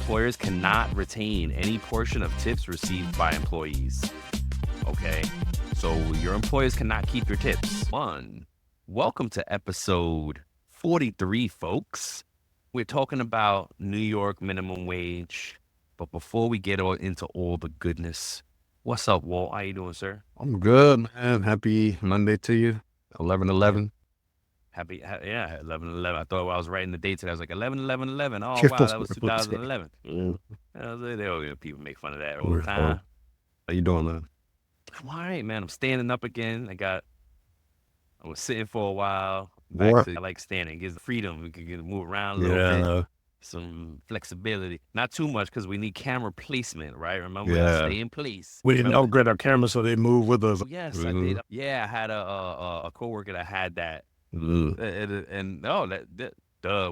employers cannot retain any portion of tips received by employees. Okay, so your employers cannot keep your tips. Welcome to episode 43, folks. We're talking about New York minimum wage, but before we get into all the goodness, what's up, Walt? How you doing, sir? I'm good, man. Happy Monday to you. 11/11. Happy, yeah, 11/11. I thought I was writing the date today. I was like 11/11/11. Oh, You're wow, supposed that to was put a footstep. 2011. People make fun of that all We're the fine. time. How you doing, man? I'm all right, man. I'm standing up again. I was sitting for a while. What? I like standing. It gives freedom. We can move around a little bit. Yeah, Some flexibility. Not too much because we need camera placement, right? Remember, Yeah. stay in place. we didn't Remember? upgrade our camera so they move with us. Yes, I did. Yeah, I had a coworker that had that. Ugh.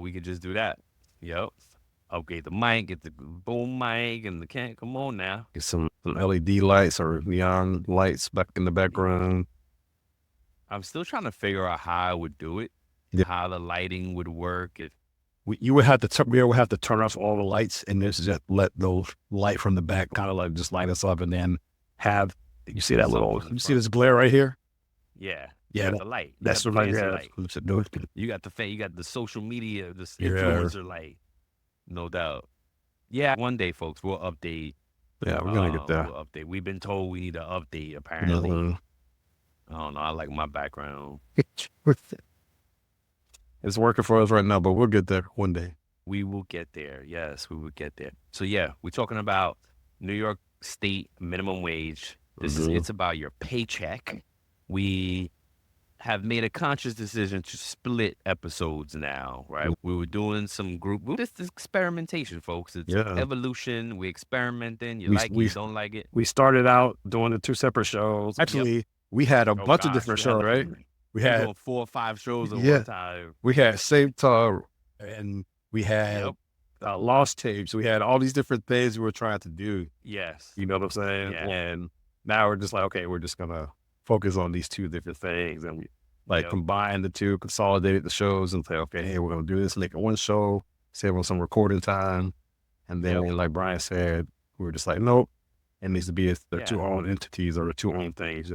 We could just do that. Yep. Upgrade the mic, get the boom mic, and the can. Come on now. Get some LED lights or neon lights back in the background. I'm still trying to figure out how I would do it, Yeah. how the lighting would work. You would have to we would have to turn off all the lights and just let the light from the back kind of like just light us up, and then have you see that little this glare right here? Yeah. Yeah, the light. That's what what I light. got. You got the social media, this Yeah. influencer light, no doubt. Yeah, one day, folks, we'll update. Yeah, we're gonna get there. We'll update. We've been told we need to update. Apparently, Mhm. I don't know. I like my background. It's working for us right now, but we'll get there one day. We will get there. Yes, we will get there. So yeah, we're talking about New York State minimum wage. It's about your paycheck. We have made a conscious decision to split episodes now, right? We were doing some this experimentation, folks. It's evolution. We're experimenting. You don't like it. We started out doing the two separate shows. Actually, we had a bunch of different shows, right? We had doing 4 or 5 shows at one time. We had Save Talk, and we had Lost Tapes. We had all these different things we were trying to do. Yes. You know what I'm saying? Yeah. And now we're just like, okay, we're just going to focus on these two different things. And we combine the two, consolidate the shows and say, okay, hey, we're going to do this, make it one show, save on some recording time. And then, like Brian said, we were just like, nope, it needs to be their two own entities or the two own things.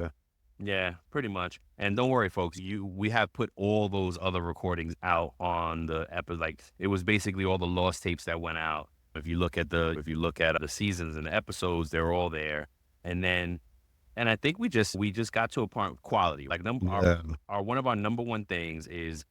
Yeah, pretty much. And don't worry, folks. We have put all those other recordings out on the episode. Like it was basically all the lost tapes that went out. If you look at the seasons and the episodes, they're all there. And I think we just got to a point of quality. Like one of our number one things is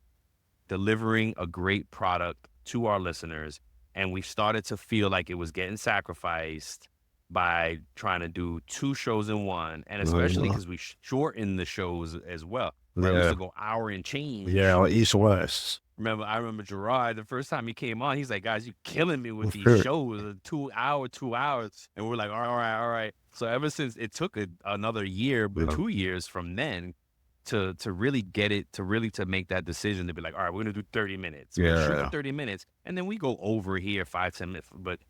delivering a great product to our listeners, and we started to feel like it was getting sacrificed by trying to do 2 shows in one, and especially because we shortened the shows as well. Right? We used to go hour and change. Yeah, or East West. I remember Gerard, the first time he came on, he's like, guys, you killing me with these shows, 2 hours. And we're like, all right. So ever since it took another year, but 2 years from then to really get it, to make that decision to be like, all right, we're going to do 30 minutes. We're gonna shoot for 30 minutes. And then we go over here 5-10 minutes. But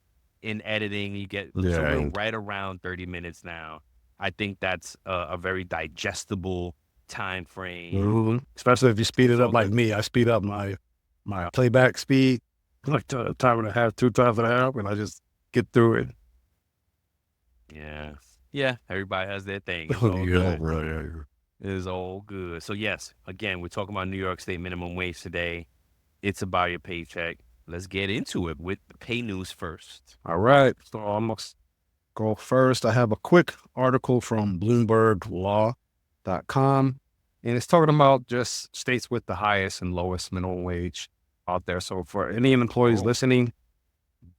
in editing, you get somewhere right around 30 minutes now. I think that's a very digestible time frame. Mm-hmm. Especially if you speed it up like me. I speed up my playback speed like a time and a half, 2 times and a half, and I just get through it. Yeah. Everybody has their thing. It's all good. It is all good. So yes, again, we're talking about New York State minimum wage today. It's about your paycheck. Let's get into it with the pay news first. All right. So I'm going to go first. I have a quick article from BloombergLaw.com, and it's talking about just states with the highest and lowest minimum wage out there. So for any employees listening,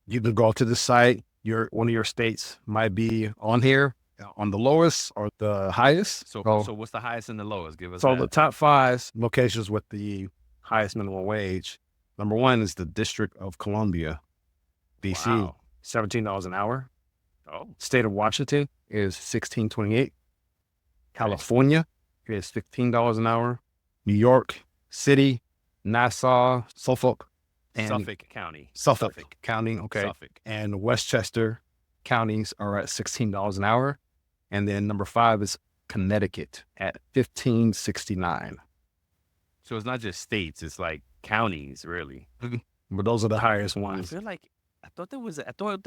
you can go to the site. One of your states might be on here on the lowest or the highest. So what's the highest and the lowest? Give us the top 5 locations with the highest minimum wage. Number 1 is the District of Columbia, DC, $17 an hour. State of Washington is $16.28. California is $15 an hour. New York City, Nassau, Suffolk County. Suffolk County, okay. Suffolk. And Westchester counties are at $16 an hour. And then number 5 is Connecticut at $15.69. So it's not just states, it's like counties, really. But those are the highest ones. I I thought there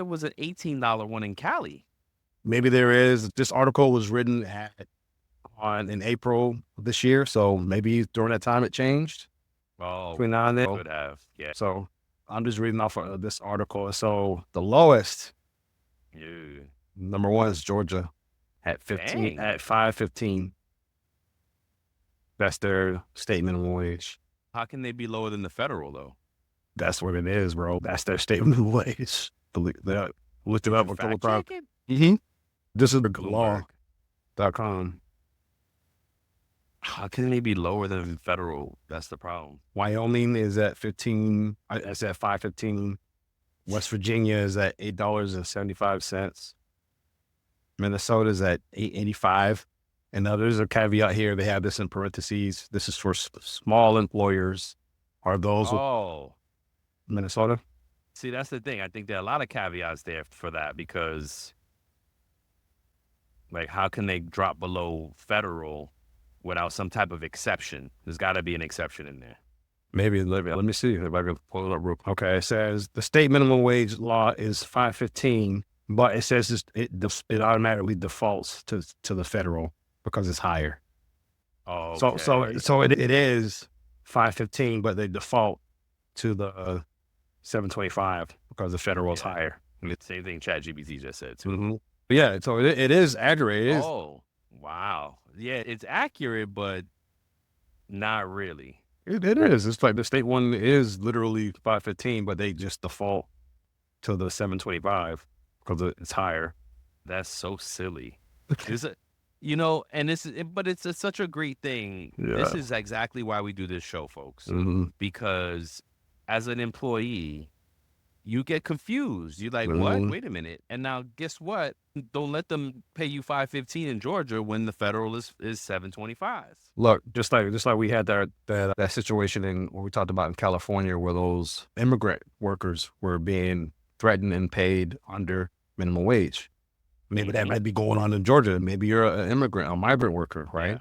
was an $18 one in Cali. Maybe there is. This article was written in April of this year, so maybe during that time it changed. Oh, Between now and then. could have. Yeah. So I'm just reading off of this article. So the lowest, Yeah. number one is Georgia at 15 Dang. at 5.15. That's their state minimum wage. How can they be lower than the federal though? That's what it is, bro. That's their state minimum wage. They looked it up a couple times. Mm-hmm. This is Bloomberg. law.com. How can they be lower than federal? That's the problem. Wyoming is at 15. It's at 5.15. West Virginia is at $8.75. Minnesota is at $8.85. And now there's a caveat here. They have this in parentheses. This is for small employers. Are those with Minnesota? See, that's the thing. I think there are a lot of caveats there for that because, like, how can they drop below federal without some type of exception? There's got to be an exception in there. Maybe. Let me see if I can pull it up real quick. Okay, it says the state minimum wage law is 5.15, but it says it automatically defaults to the federal because it's higher. Oh, okay. So it is 5.15, but they default to the 7.25 because the federal is higher. Same thing ChatGPT just said too. Mm-hmm. Yeah, so it is accurate. Oh, wow. Yeah, it's accurate, but not really. It is. It's like the state one is literally 5.15, but they just default to the 7.25 because it's higher. That's so silly. And it's such a great thing. Yeah. This is exactly why we do this show, folks. Mm-hmm. Because as an employee, you get confused. You're like, what? Wait a minute. And now guess what? Don't let them pay you $5.15 in Georgia when the federal is $7.25. Look, just like we had that situation where we talked about in California where those immigrant workers were being threatened and paid under minimum wage. Maybe that might be going on in Georgia. Maybe you're an immigrant, a migrant worker, right? Yeah.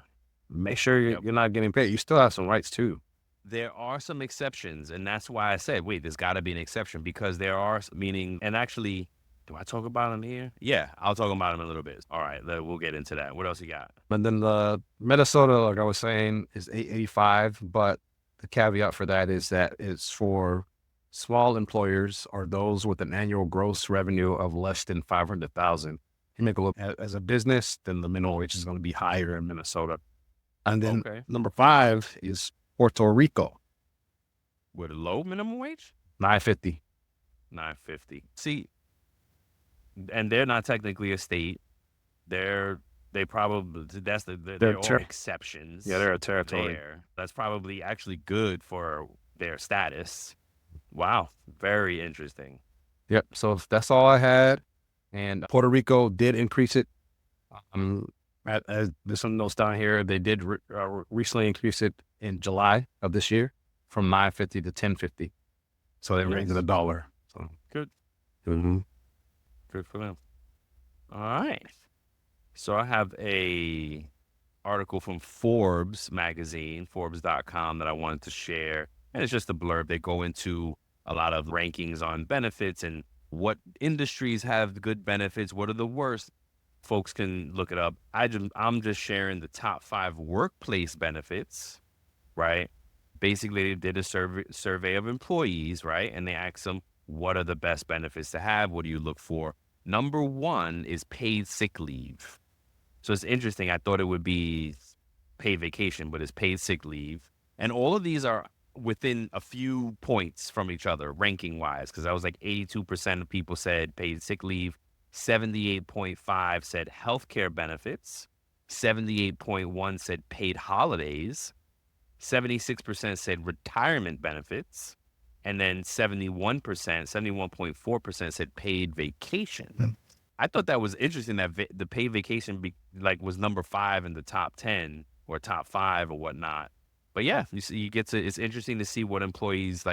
Make sure you're not getting paid. You still have some rights too. There are some exceptions, and that's why I said, wait, there's got to be an exception because there are, and actually, do I talk about them here? Yeah, I'll talk about them in a little bit. All right, we'll get into that. What else you got? And then the Minnesota, like I was saying, is $8.85, but the caveat for that is that it's for small employers or those with an annual gross revenue of less than $500,000. You make a look as a business, then the minimum wage is going to be higher in Minnesota. And then number 5 is Puerto Rico. With a low minimum wage? $9.50. $9.50. See, and they're not technically a state. They're all exceptions. Yeah, they're a territory. That's probably actually good for their status. Wow, very interesting. Yep. So that's all I had. And Puerto Rico did increase it. As there's some notes down here, they did recently increase it in July of this year from $9.50 to $10.50. So they raised it $1. So good. Mm-hmm. Good for them. All right. So I have a article from Forbes magazine, Forbes.com, that I wanted to share. And it's just a blurb. They go into a lot of rankings on benefits and what industries have good benefits, what are the worst. Folks can look it up. I'm just sharing the top 5 workplace benefits, right? Basically, they did a survey of employees, right? And they asked them, what are the best benefits to have? What do you look for? Number 1 is paid sick leave. So it's interesting. I thought it would be paid vacation, but it's paid sick leave. And all of these are within a few points from each other, ranking-wise, because I was like 82% of people said paid sick leave. 78.5 said healthcare benefits. 78.1 said paid holidays. 76% said retirement benefits. And then 71.4% said paid vacation. I thought that was interesting that the paid vacation was number 5 in the top 10 or top 5 or whatnot. But yeah, it's interesting to see what employees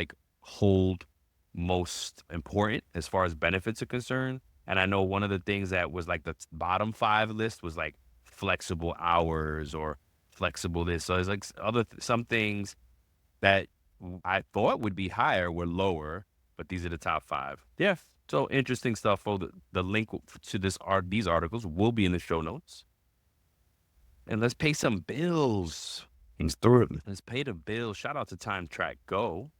hold most important as far as benefits are concerned. And I know one of the things that was the bottom 5 list was flexible hours or flexible this. So there's some things that I thought would be higher were lower, but these are the top 5. Yeah, So interesting stuff. The link to these articles will be in the show notes. And let's pay some bills. Let's do it. Let's pay the bills. Shout out to Time Track Go.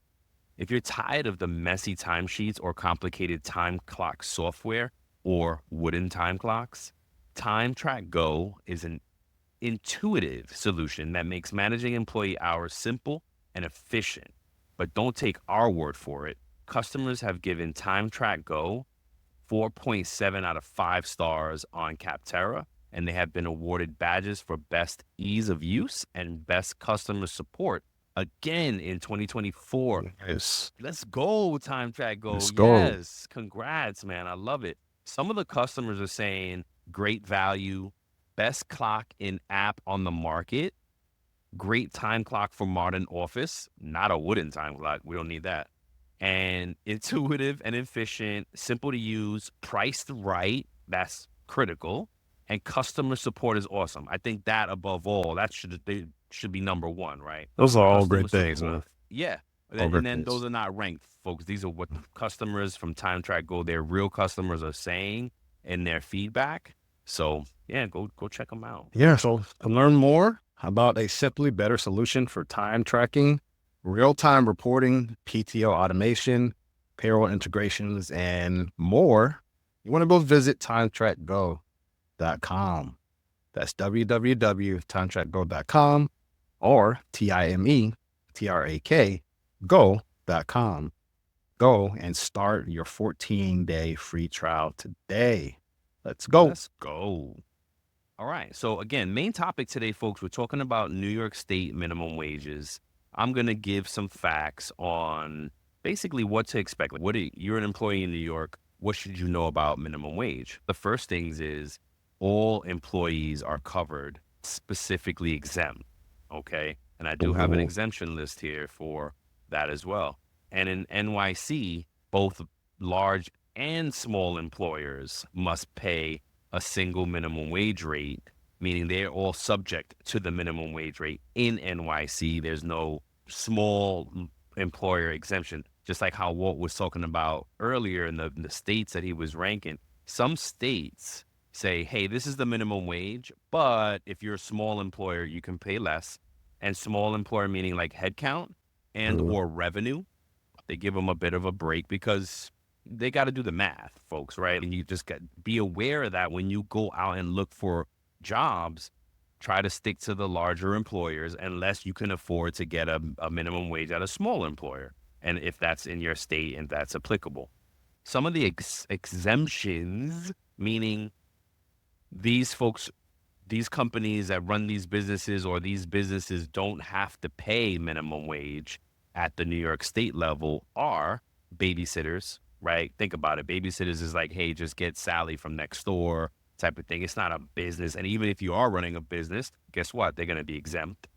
If you're tired of the messy timesheets or complicated time clock software or wooden time clocks, Time Track Go is an intuitive solution that makes managing employee hours simple and efficient. But don't take our word for it. Customers have given Time Track Go 4.7 out of 5 stars on Capterra, and they have been awarded badges for best ease of use and best customer support again in 2024. Yes. Let's go, Time Track Go. Let's go. Yes. Congrats, man. I love it. Some of the customers are saying great value, best clock in app on the market, great time clock for modern office, not a wooden time clock. We don't need that. And intuitive and efficient, simple to use, priced right. That's critical. And customer support is awesome. I think that above all, they should be number one, right? Those are all Customer great things, support. man. Yeah. All And great then things. those are not ranked, folks. These are what the customers from Time Track Go, their real customers are saying in their feedback. So yeah, go check them out. Yeah, so to learn more about a simply better solution for time tracking, real-time reporting, PTO automation, payroll integrations, and more, you want to go visit timetrackgo.com. That's www.timetrackgo.com or TIMETRAK go.com. Go and start your 14-day free trial today. Let's go. Let's go. All right. So again, main topic today, folks, we're talking about New York State minimum wages. I'm going to give some facts on basically what to expect. Like you're an employee in New York. What should you know about minimum wage? The first things is all employees are covered, specifically exempt. Okay. And I do have an exemption list here for that as well. And in NYC, both large and small employers must pay a single minimum wage rate, meaning they're all subject to the minimum wage rate in NYC. There's no small employer exemption, just like how Walt was talking about earlier in the states that he was ranking. Some states say, hey, this is the minimum wage, but if you're a small employer, you can pay less. And small employer meaning like headcount and or revenue. They give them a bit of a break because they got to do the math, folks, right? And you just got be aware of that when you go out and look for jobs. Try to stick to the larger employers unless you can afford to get a minimum wage at a small employer. And if that's in your state and that's applicable. Some of the exemptions, meaning these folks, these companies that run these businesses or these businesses don't have to pay minimum wage at the New York State level are babysitters, right? Think about it. Babysitters is like, hey, just get Sally from next door type of thing. It's not a business. And even if you are running a business, guess what? They're going to be exempt.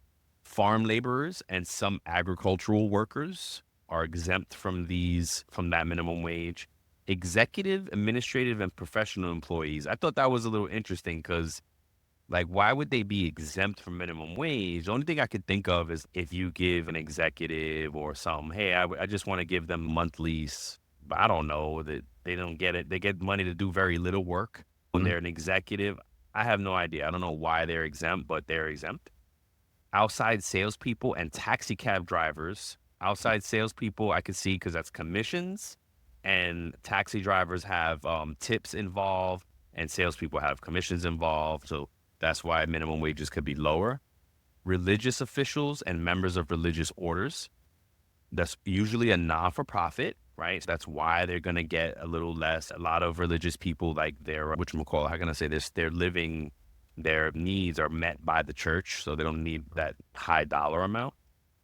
Farm laborers and some agricultural workers are exempt from that minimum wage. Executive, administrative, and professional employees. I thought that was a little interesting because like, why would they be exempt from minimum wage? The only thing I could think of is if you give an executive or some, hey, I just want to give them monthlies, but I don't know that they don't get it. They get money to do very little work when they're an executive. I have no idea. I don't know why they're exempt, but they're exempt. Outside salespeople and taxi cab drivers. Outside salespeople, I could see because that's commissions, and taxi drivers have tips involved, and salespeople have commissions involved. So that's why minimum wages could be lower. Religious officials and members of religious orders. That's usually a non-for-profit, right? So that's why they're going to get a little less. A lot of religious people, like their, how can I say this? Their needs are met by the church, so they don't need that high dollar amount.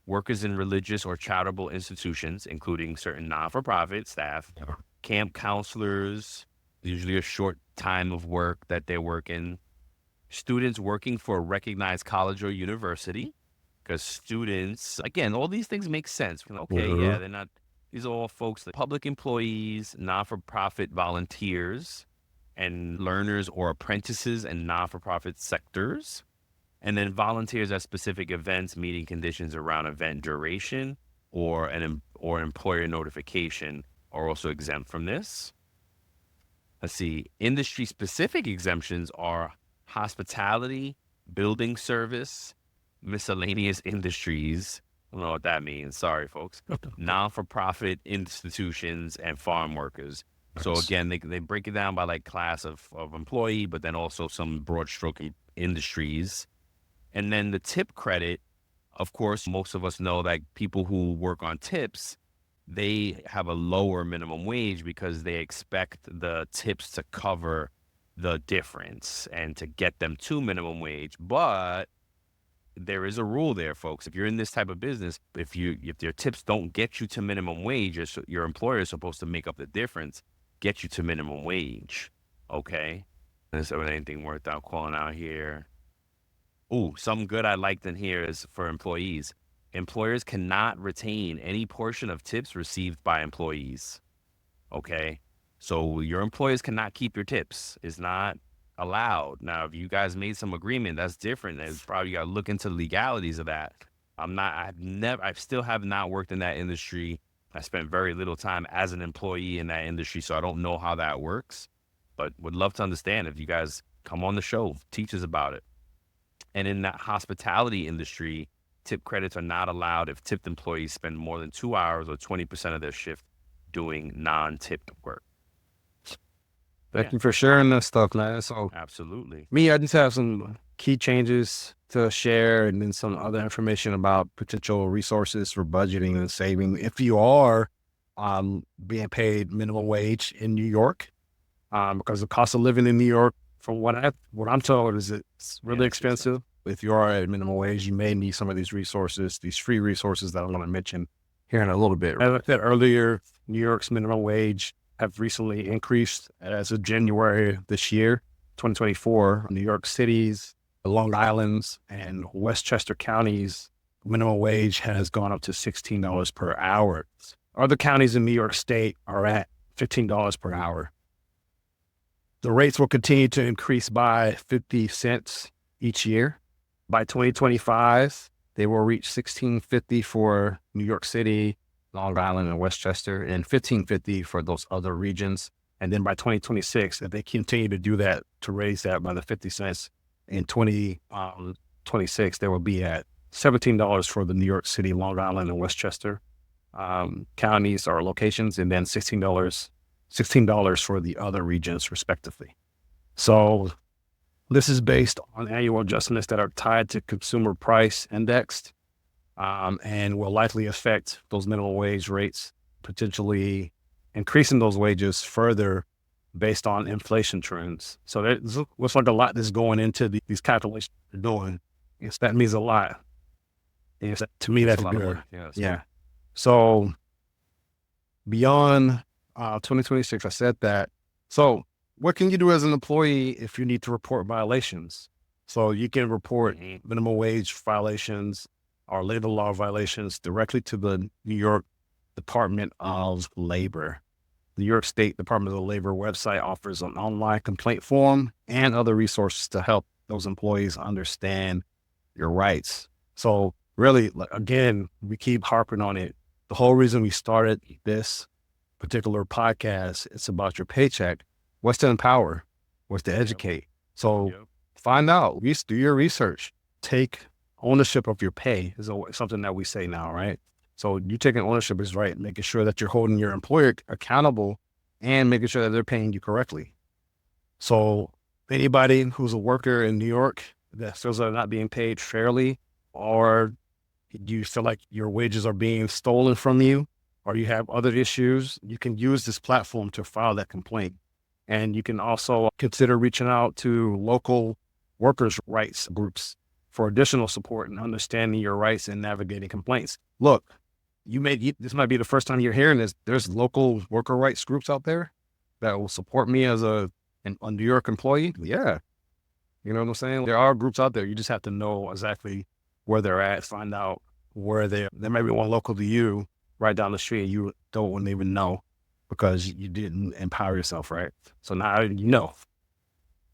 Workers in religious or charitable institutions, including certain non-for-profit staff, camp counselors, usually a short time of work that they're working. Students working for a recognized college or university, because students, again, all these things make sense. Okay, yeah, they're not, these are all folks, public employees, not-for-profit volunteers, and learners or apprentices in not-for-profit sectors. And then volunteers at specific events, meeting conditions around event duration, or employer notification are also exempt from this. Let's see. Industry-specific exemptions are hospitality, building service, miscellaneous industries. I don't know what that means. Sorry, folks. Non-for-profit institutions and farm workers. So again, they break it down by like class of employee, but then also some broad stroke industries. And then the tip credit, of course, most of us know that people who work on tips, they have a lower minimum wage because they expect the tips to cover the difference and to get them to minimum wage. But there is a rule there, folks. If you're in this type of business, if your tips don't get you to minimum wage, your employer is supposed to make up the difference, get you to minimum wage. Okay? Is there anything worth out calling out here? Ooh, something good I liked in here is for employees. Employers cannot retain any portion of tips received by employees. Okay? So your employers cannot keep your tips. It's not allowed. Now, if you guys made some agreement, that's different. There's probably got to look into the legalities of that. I still have not worked in that industry. I spent very little time as an employee in that industry, so I don't know how that works, but would love to understand if you guys come on the show, teach us about it. And in that hospitality industry, tip credits are not allowed if tipped employees spend more than 2 hours or 20% of their shift doing non-tipped work. Thank you for sharing that stuff, man. So absolutely. Me, I just have some key changes to share and then some other information about potential resources for budgeting and saving. If you are being paid minimum wage in New York, because the cost of living in New York, from what I'm told, is it's really expensive. If you are at minimum wage, you may need some of these resources, these free resources that I'm going to mention here in a little bit. As I said earlier, New York's minimum wage have recently increased as of January this year, 2024. New York City's, Long Island's, and Westchester counties minimum wage has gone up to $16 per hour. Other counties in New York State are at $15 per hour. The rates will continue to increase by 50 cents each year. By 2025, they will reach $16.50 for New York City, Long Island, and Westchester, and $15.50 for those other regions. And then by 2026, if they continue to do that, to raise that by the 50 cents in 2026, they will be at $17 for the New York City, Long Island, and Westchester counties or locations, and then $16 for the other regions, respectively. So this is based on annual adjustments that are tied to consumer price indexed, and will likely affect those minimum wage rates, potentially increasing those wages further based on inflation trends. So there looks like a lot that's going into these calculations they're doing. Yes, that means a lot. Yes, to me, that's good. Yeah. So beyond 2026, I said that. So what can you do as an employee if you need to report violations? So you can report minimum wage violations or labor law violations directly to the New York Department of Labor. The New York State Department of Labor website offers an online complaint form and other resources to help those employees understand your rights. So really, again, we keep harping on it. The whole reason we started this particular podcast, it's about your paycheck. What's to empower? What's to educate? So find out, do your research, take ownership of your pay is something that we say now, right? So you taking ownership is right, making sure that you're holding your employer accountable and making sure that they're paying you correctly. So anybody who's a worker in New York that feels they're not being paid fairly, or you feel like your wages are being stolen from you, or you have other issues, you can use this platform to file that complaint. And you can also consider reaching out to local workers' rights groups for additional support in understanding your rights and navigating complaints. Look, this might be the first time you're hearing this. There's local worker rights groups out there that will support me as a New York employee. Yeah. You know what I'm saying? There are groups out there. You just have to know exactly where they're at, find out where there might be one local to you right down the street. You don't even know because you didn't empower yourself, right? So now you know.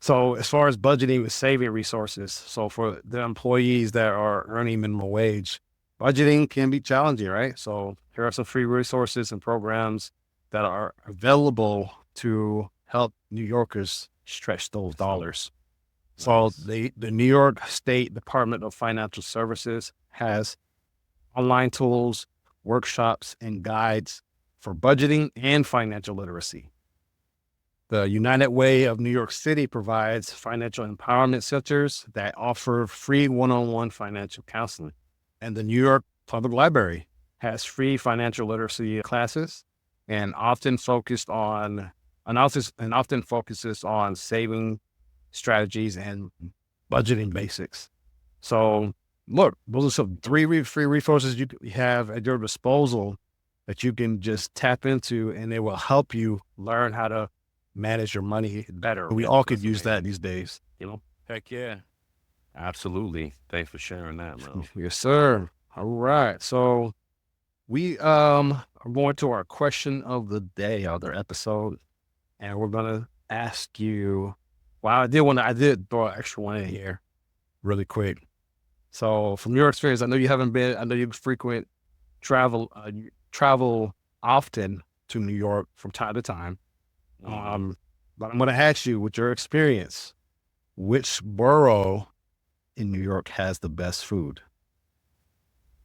So as far as budgeting and saving resources, so for the employees that are earning minimum wage, budgeting can be challenging, right? So here are some free resources and programs that are available to help New Yorkers stretch those dollars. Nice. So the New York State Department of Financial Services has online tools, workshops, and guides for budgeting and financial literacy. The United Way of New York City provides financial empowerment centers that offer free one-on-one financial counseling. And the New York Public Library has free financial literacy classes and often focuses on saving strategies and budgeting basics. So look, those are some free resources you have at your disposal that you can just tap into, and it will help you learn how to manage your money better. We all could use that these days, you know? Heck yeah. Absolutely. Thanks for sharing that, Mel. Yes, sir. All right. So we are going to our question of the day, other episode, and we're gonna ask you. Well, I did throw an extra one in here really quick. So from your experience, I know you frequent travel often to New York from time to time. But I'm going to ask you, with your experience, which borough in New York has the best food?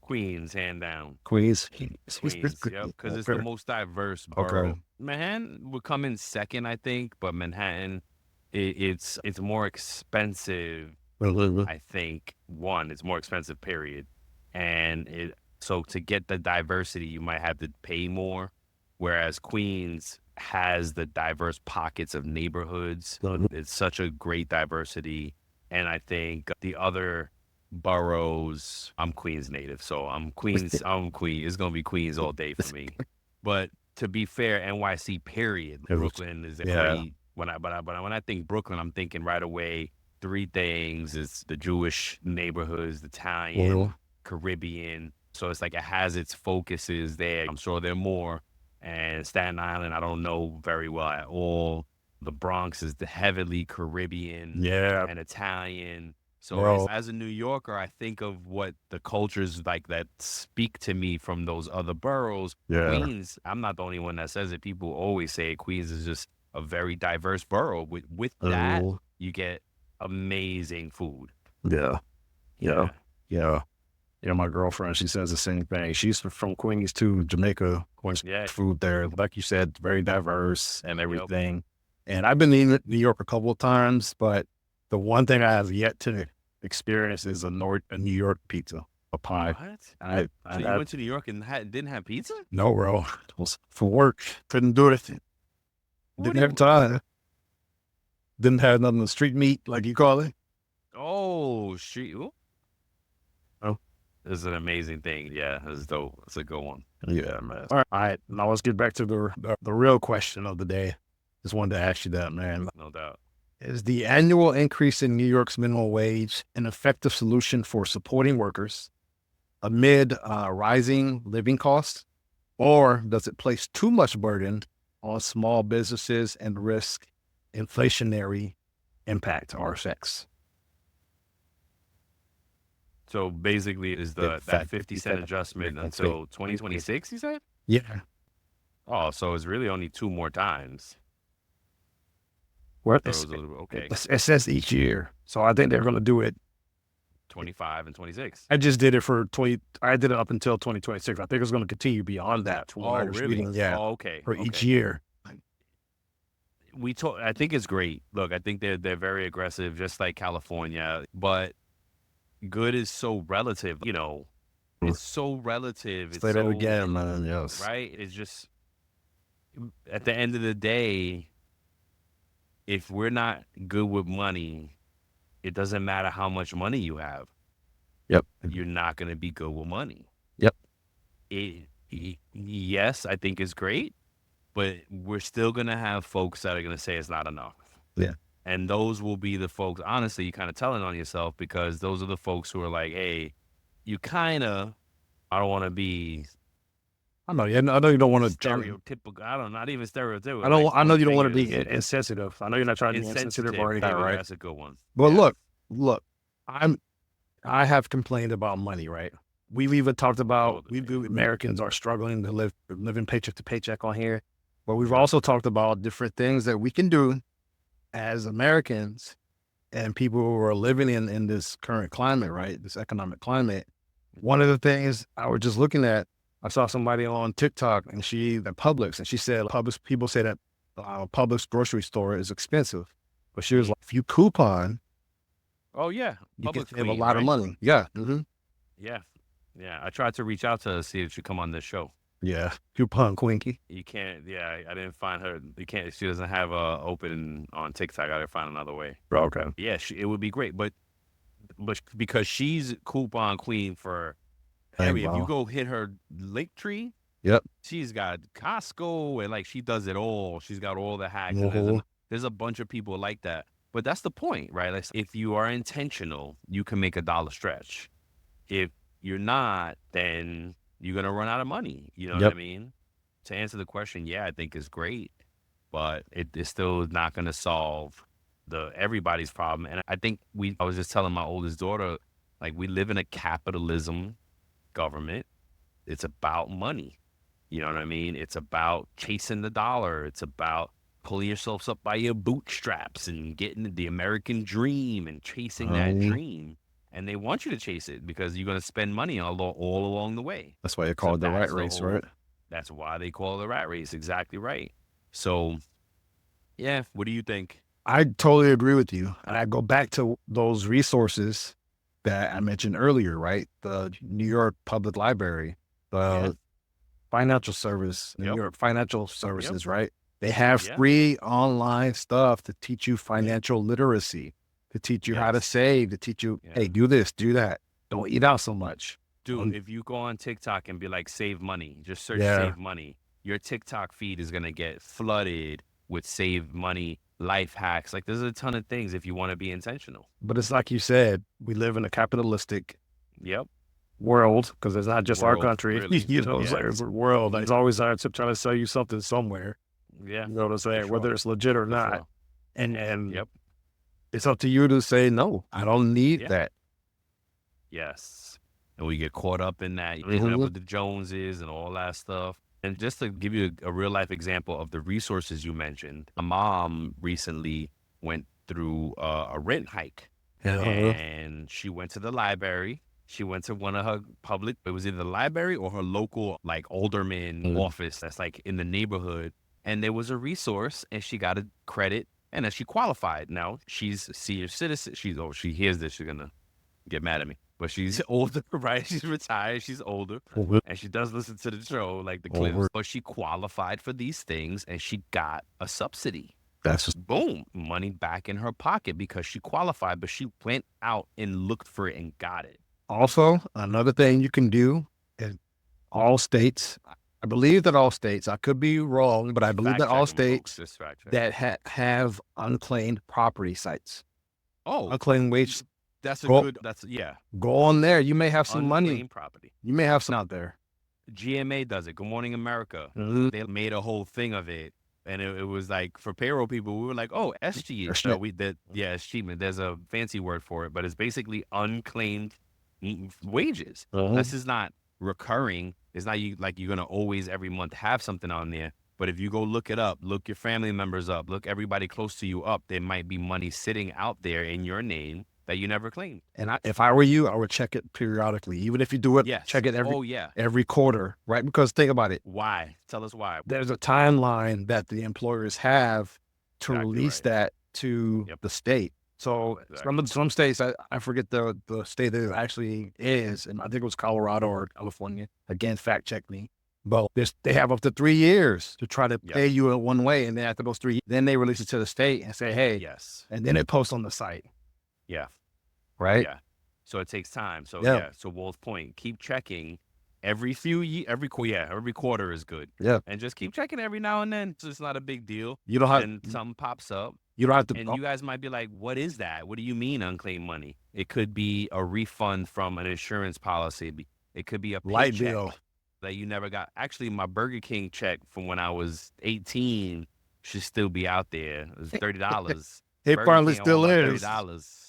Queens, hand down. Queens? Queens, yep, because it's the most diverse borough. Okay. Manhattan would come in second, I think, but Manhattan, it's more expensive. I think it's more expensive, period. And so to get the diversity, you might have to pay more, whereas Queens has the diverse pockets of neighborhoods. It's such a great diversity. And I think the other boroughs, I'm Queens native, so I'm Queens. It's going to be Queens all day for me. But to be fair, NYC, period, Brooklyn is a great. When I think Brooklyn, I'm thinking right away three things. It's the Jewish neighborhoods, the Italian, Caribbean. So it's like it has its focuses there. I'm sure there are more. And Staten Island, I don't know very well at all. The Bronx is the heavily Caribbean and Italian. So as a New Yorker, I think of what the cultures like that speak to me from those other boroughs. Queens, I'm not the only one that says it. People always say Queens is just a very diverse borough. With that, you get amazing food. Yeah. My girlfriend, she says the same thing. She's from Queens too, Jamaica. Food there, like you said, very diverse and everything. And I've been in New York a couple of times, but the one thing I have yet to experience is a New York pizza, a pie. What? So you went to New York and didn't have pizza? No, bro. It was for work. Couldn't do it. Didn't have time. Didn't have nothing to street meat, like you call it. Oh, street. This is an amazing thing. Yeah, this is dope. It's a good one. Yeah, man. All right. Now let's get back to the real question of the day. Just wanted to ask you that, man. No doubt. Is the annual increase in New York's minimum wage an effective solution for supporting workers amid rising living costs? Or does it place too much burden on small businesses and risk inflationary impact or effects? So basically, is that 50-cent adjustment until 2026, you said? Yeah. Oh, so it's really only 2 more times. Okay. It says each year. So I think they're going to do it 25 and 26. I just did it I did it up until 2026. I think it's going to continue beyond that. Oh, really? Yeah. Oh, okay. For each year. I think it's great. Look, I think they're very aggressive, just like California, but good is so relative, it's so relative. Say that again, man. Yes. Right? It's just, at the end of the day, if we're not good with money, it doesn't matter how much money you have. Yep. You're not going to be good with money. Yep. Yes, I think it's great, but we're still going to have folks that are going to say it's not enough. Yeah. And those will be the folks, honestly, you kind of telling on yourself, because those are the folks who are like, hey, I don't want to be. I know you don't want to stereotypical. Not even stereotypical. I know you don't want to be insensitive. I know you're not trying to be insensitive or anything, right? That's a good one. But look, I have complained about money, right? We've even talked about Americans are struggling to living paycheck to paycheck on here. But we've also talked about different things that we can do as Americans and people who are living in this current climate, right? This economic climate. One of the things I was just looking at, I saw somebody on TikTok and Publix, and she said Publix, people say that Publix grocery store is expensive. But she was like, if you coupon, Oh yeah, you can Public save a Queen, lot of right? money. Yeah. Mm-hmm. Yeah, yeah. I tried to reach out to her, see if she'd come on this show. Yeah. Coupon Quinky. You can't. Yeah, I didn't find her. You can't. She doesn't have a open on TikTok. I gotta find another way. Okay. Yeah, it would be great, but because she's coupon queen for area. If you go hit her link tree, yep, she's got Costco and like she does it all. She's got all the hacks. Mm-hmm. And there's a bunch of people like that. But that's the point, right? Like, if you are intentional, you can make a dollar stretch. If you're not, then you're gonna run out of money. You know what I mean? To answer the question, yeah, I think it's great, but it is still not gonna solve everybody's problem. And I think I was just telling my oldest daughter, like, we live in a capitalism government. It's about money. You know what I mean? It's about chasing the dollar. It's about pulling yourselves up by your bootstraps and getting the American dream and chasing that dream. And they want you to chase it because you're going to spend money all along the way. That's why they call it the rat race, right? That's why they call it the rat race. Exactly right. So, yeah, what do you think? I totally agree with you. And I go back to those resources that I mentioned earlier, right? The New York Public Library, the Financial Service, New York Financial Services, right? They have free online stuff to teach you financial literacy, to teach you how to save, to teach you, hey, do this, do that. Don't eat out so much. Dude, if you go on TikTok and be like, save money, just search save money, your TikTok feed is going to get flooded with save money life hacks. Like, there's a ton of things if you want to be intentional. But it's like you said, we live in a capitalistic world, because it's not just our country. Really. You know, it's like it's a world. It's always trying to sell you something somewhere. Yeah. You know what I'm saying? Whether it's legit or not. And it's up to you to say, no, I don't need that. Yes. And we get caught up in that, keeping up with the Joneses and all that stuff. And just to give you a real life example of the resources you mentioned, my mom recently went through a rent hike. And she went to the library. She went to one of her it was either the library or her local like alderman office that's like in the neighborhood. And there was a resource and she got a credit and then she qualified. Now she's a senior citizen. She hears this, she's gonna get mad at me. But she's older, right? She's retired, she's older. And she does listen to the show, like the clips. But she qualified for these things and she got a subsidy. That's just boom, money back in her pocket because she qualified, but she went out and looked for it and got it. Also, another thing you can do in all states, I believe that all states, I could be wrong, but I believe that all states that have unclaimed property sites. Oh, unclaimed wage. That's a Go on there. You may have some money. Property. You may have some out there. GMA does it. Good Morning America. They made a whole thing of it. And it was like, for payroll people, we were like, oh, SG. So achievement. There's a fancy word for it, but it's basically unclaimed wages. This is not recurring. It's not you're going to always every month have something on there. But if you go look it up, look your family members up, look everybody close to you up, there might be money sitting out there in your name that you never claimed. And if I were you, I would check it periodically. Even if you do it, check it every quarter, right? Because think about it. Why? Tell us why. There's a timeline that the employers have to release that to the state. So some states, I forget the state that it actually is, and I think it was Colorado or California. Again, fact check me. But they have up to 3 years to try to pay you in one way, and then after those 3 years, then they release it to the state and say, hey, and then it posts on the site. Yeah. Right? Yeah. So it takes time. So so Walt's point, keep checking every quarter is good. Yeah. And just keep checking every now and then. So it's not a big deal. You don't have and something pops up. You don't have to. And you guys might be like, what is that? What do you mean unclaimed money? It could be a refund from an insurance policy. It could be a light bill that you never got. Actually, my Burger King check from when I was 18 should still be out there. It was $30. It probably still is. $30.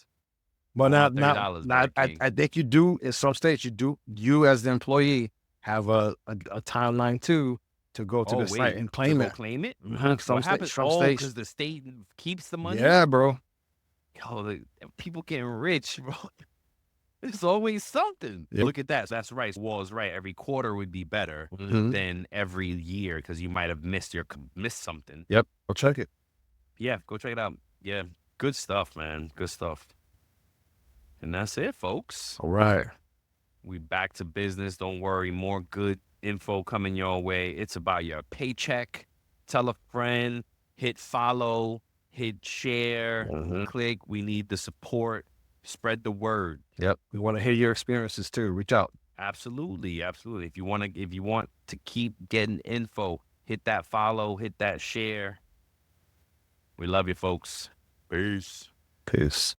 But now I think you do, in some states, you as the employee have a timeline too, to go to the site and claim it. Claim it? Some happens? some Oh, states. because the state keeps the money? Yeah, bro. Yo, people getting rich, bro. There's always something. Yep. Look at that. So that's right. Wall's right. Every quarter would be better than every year because you might have missed something. Yep. Go check it. Yeah, go check it out. Yeah, good stuff, man. Good stuff. And that's it, folks. All right. We back to business. Don't worry. More good info coming your way. It's about your paycheck. Tell a friend. Hit follow. Hit share. Click. We need the support. Spread the word. Yep. We want to hear your experiences too. Reach out. Absolutely. Absolutely. If you want to keep getting info, hit that follow. Hit that share. We love you, folks. Peace. Peace.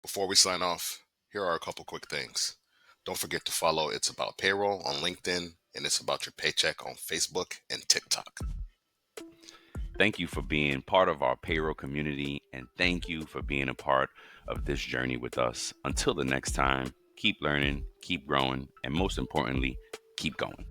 Before we sign off, here are a couple quick things. Don't forget to follow It's About Payroll on LinkedIn and It's About Your Paycheck on Facebook and TikTok. Thank you for being part of our payroll community, and thank you for being a part of this journey with us. Until the next time, keep learning, keep growing, and most importantly, keep going.